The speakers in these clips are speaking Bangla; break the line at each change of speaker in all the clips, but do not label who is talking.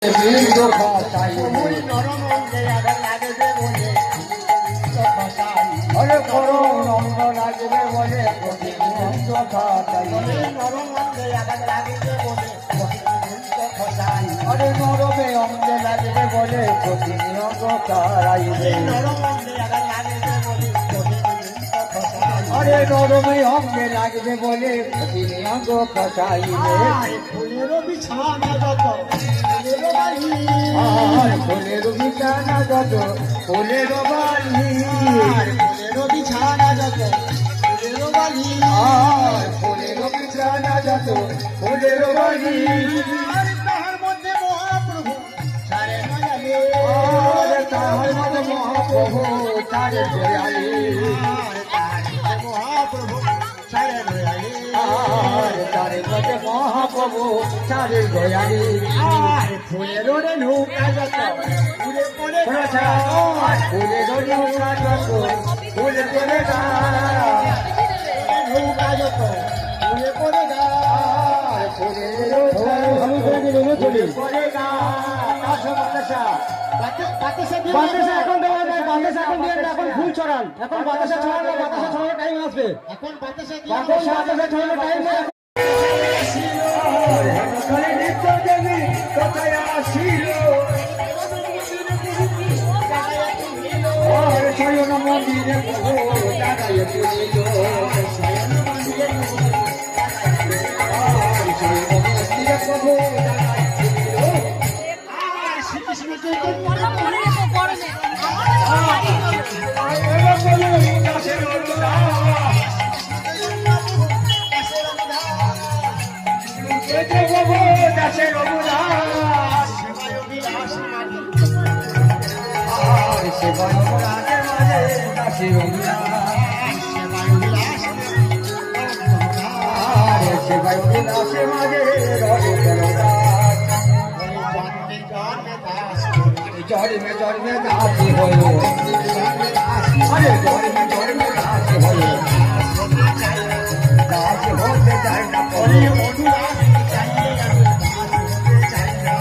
अरे करो नंद लागবে বলে अरे नरमे अंग लागবে বলে প্রতিনিয়ত তারাইবে अरे नरमे अंग लागবে বলে প্রতিনিয়ত খসাইবে ফুলের বিছানা যত ফুলের বিছানা যত ফুলের বালি ফুলের বিছানা যত ফুলের বালি ফুলের বিছানা যত ফুলের বালি তাহার মধ্যে মহাপ্রভু সারে মায়ালে তাহার মধ্যে মহাপ্রভু সারে দয়ালে মহাপ্রভু সারে দয়ালে তারে মধ্যে মহাপ্রভু সারে দয়ালে ফুলের নৌকা যত ফুলে পড়ে ফুলের নৌকা যত ফুলে পড়ে নৌকা যত ফুলে পড়ে ফুলের পড়ে ফুল ছড়ান এখন বাতাসা ছড়ানো টাইম আসবে এখন বাতাসা ছড়ানো টাইম কোথায় আসিল শয়ন মন্দিরে প্রভু দাঁড়াইয়া তুলিল শয়ন মন্দিরে প্রভু শ্রীকৃষ্ণ जड़ में दासी हो अरे जड़ में दासी हो दास होते जाए ना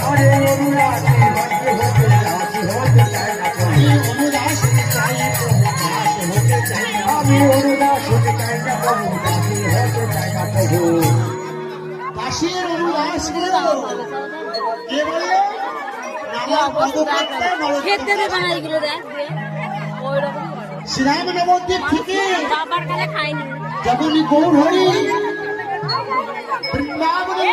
अरे अनुरागी होते होते जाए ना আমি অনুদাস হতে চাই না প্রভু দাসী হতে চাই না প্রভু দাসীর অনুদাস কে বলে শ্রীরাম নবদ্বীপ থেকে যখনই গৌর হরি বৃন্দাবনে